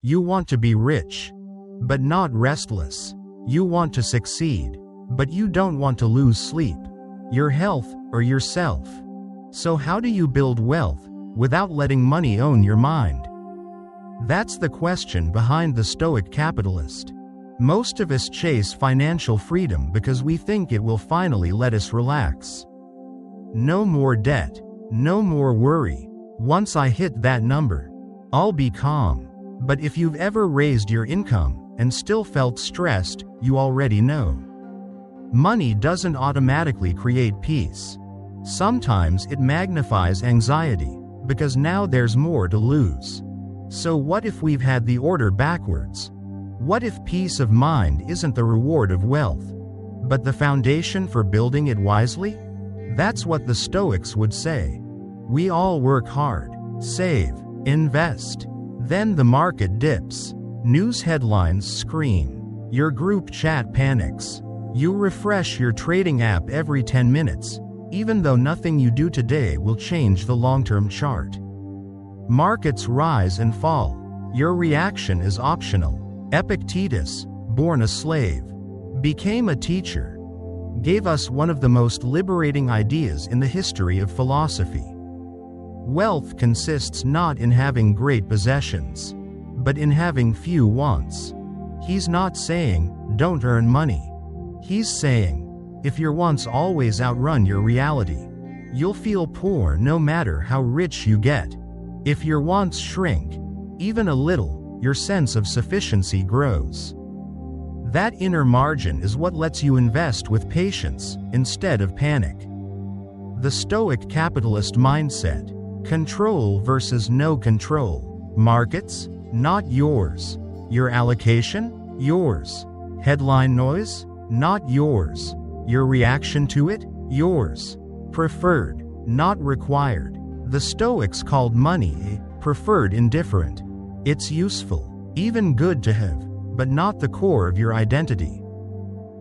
You want to be rich, but not restless. You want to succeed, but you don't want to lose sleep, your health, or yourself. So how do you build wealth without letting money own your mind? That's the question behind the Stoic Capitalist. Most of us chase financial freedom because we think it will finally let us relax. No more debt, no more worry. Once I hit that number, I'll be calm. But if you've ever raised your income and still felt stressed, you already know. Money doesn't automatically create peace. Sometimes it magnifies anxiety, because now there's more to lose. So what if we've had the order backwards? What if peace of mind isn't the reward of wealth, but the foundation for building it wisely? That's what the Stoics would say. We all work hard, save, invest. Then the market dips. News headlines scream. Your group chat panics. You refresh your trading app every 10 minutes, even though nothing you do today will change the long-term chart. Markets rise and fall. Your reaction is optional. Epictetus, born a slave, became a teacher, gave us one of the most liberating ideas in the history of philosophy. Wealth consists not in having great possessions, but in having few wants. He's not saying, don't earn money. He's saying, if your wants always outrun your reality, you'll feel poor no matter how rich you get. If your wants shrink, even a little, your sense of sufficiency grows. That inner margin is what lets you invest with patience instead of panic. The Stoic Capitalist mindset. Control versus no control. Markets, not yours. Your allocation, yours. Headline noise, not yours. Your reaction to it, yours. Preferred, not required. The Stoics called money a preferred indifferent. It's useful, even good to have, but not the core of your identity.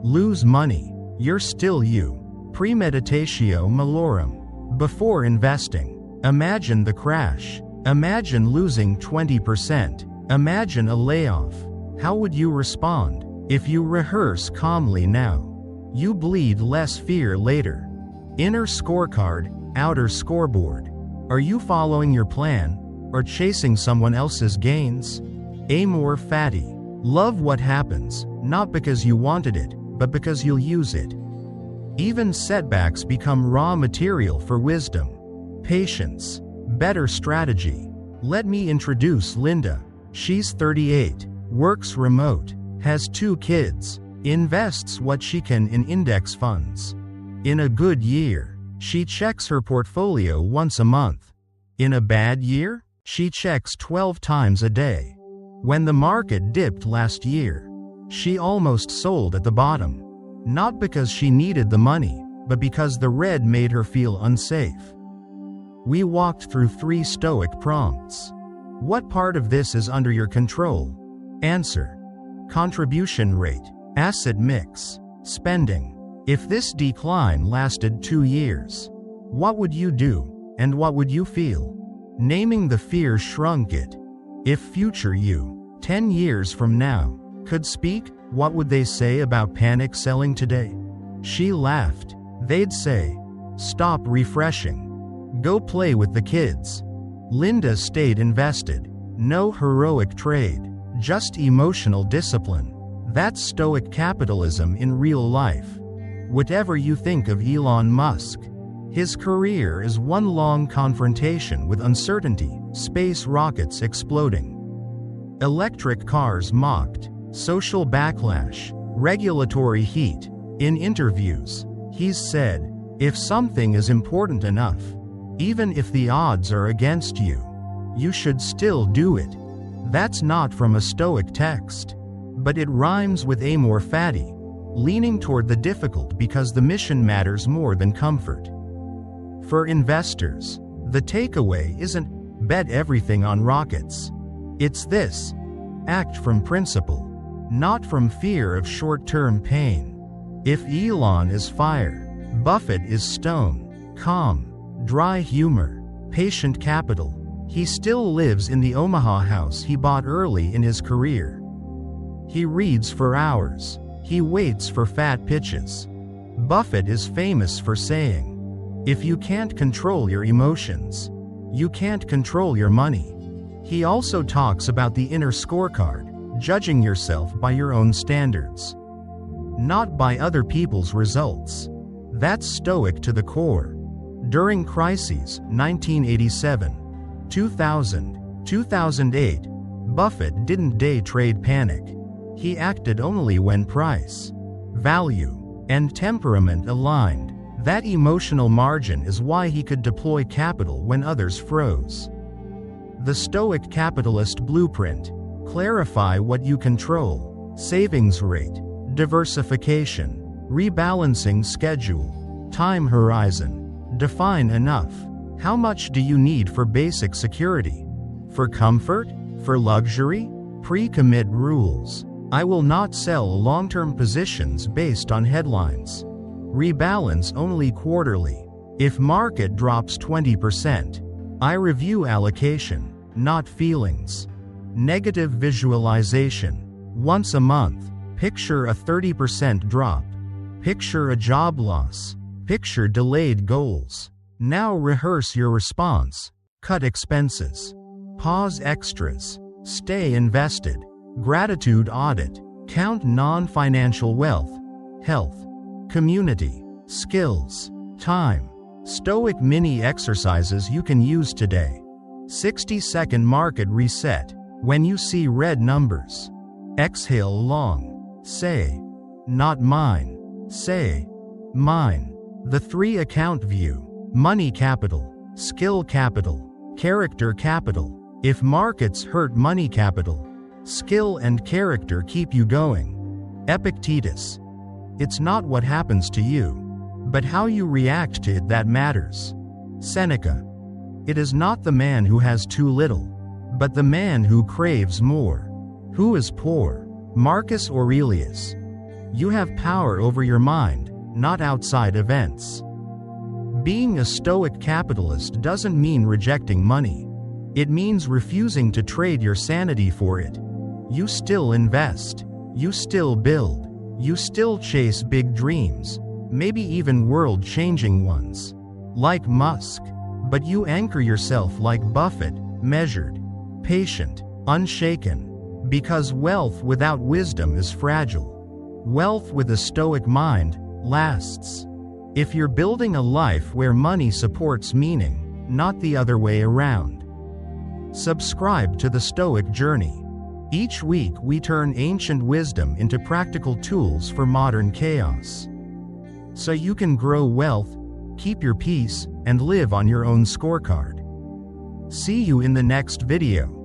Lose money, you're still you. Premeditatio malorum. Before investing, imagine the crash. Imagine losing 20%. Imagine a layoff. How would you respond? If you rehearse calmly now, you bleed less fear later. Inner scorecard, outer scoreboard. Are you following your plan, or chasing someone else's gains? Amor fati. Love what happens, not because you wanted it, but because you'll use it. Even setbacks become raw material for wisdom. Patience. Better strategy. Let me introduce Linda. She's 38, works remote, has 2 kids, invests what she can in index funds. In a good year, she checks her portfolio once a month. In a bad year, she checks 12 times a day. When the market dipped last year, she almost sold at the bottom. Not because she needed the money, but because the red made her feel unsafe. We walked through 3 Stoic prompts. What part of this is under your control? Answer. Contribution rate, asset mix, spending. If this decline lasted 2 years, what would you do, and what would you feel? Naming the fear shrunk it. If future you, 10 years from now, could speak, what would they say about panic selling today? She laughed. They'd say, stop refreshing. Go play with the kids. Linda stayed invested. No heroic trade, just emotional discipline. That's Stoic capitalism in real life. Whatever you think of Elon Musk, his career is one long confrontation with uncertainty, space rockets exploding, electric cars mocked, social backlash, regulatory heat. In interviews, he's said, if something is important enough, even if the odds are against you, you should still do it. That's not from a Stoic text, but it rhymes with amor fati, leaning toward the difficult because the mission matters more than comfort. For investors, the takeaway isn't bet everything on rockets. It's this: act from principle, not from fear of short-term pain. If Elon is fire, Buffett is stone. Calm, dry humor, patient capital. He still lives in the Omaha house he bought early in his career. He reads for hours. He waits for fat pitches. Buffett is famous for saying, "If you can't control your emotions, you can't control your money." He also talks about the inner scorecard, judging yourself by your own standards, not by other people's results. That's Stoic to the core. During crises, 1987, 2000, 2008, Buffett didn't day trade panic. He acted only when price, value, and temperament aligned. That emotional margin is why he could deploy capital when others froze. The Stoic Capitalist Blueprint. Clarify what you control. Savings rate, diversification, rebalancing schedule, time horizon. Define enough. How much do you need for basic security? For comfort? For luxury? Pre-commit rules. I will not sell long-term positions based on headlines. Rebalance only quarterly. If market drops 20%, I review allocation, not feelings. Negative visualization. Once a month, picture a 30% drop. Picture a job loss. Picture delayed goals. Now rehearse your response. Cut expenses. Pause extras. Stay invested. Gratitude audit. Count non-financial wealth, health, community, skills, time. Stoic mini exercises you can use today. 60-second market reset. When you see red numbers, exhale long. Say, "Not mine." Say, "Mine." The 3-account view. Money capital, skill capital, character capital. If markets hurt money capital, skill and character keep you going. Epictetus. It's not what happens to you, but how you react to it that matters. Seneca. It is not the man who has too little, but the man who craves more. Who is poor? Marcus Aurelius. You have power over your mind, not outside events. Being a Stoic capitalist doesn't mean rejecting money. It means refusing to trade your sanity for it. You still invest. You still build. You still chase big dreams, maybe even world-changing ones, like Musk. But you anchor yourself like Buffett, measured, patient, unshaken. Because wealth without wisdom is fragile. Wealth with a Stoic mind lasts. If you're building a life where money supports meaning, not the other way around. Subscribe to the Stoic Journey. Each week we turn ancient wisdom into practical tools for modern chaos. So you can grow wealth, keep your peace, and live on your own scorecard. See you in the next video.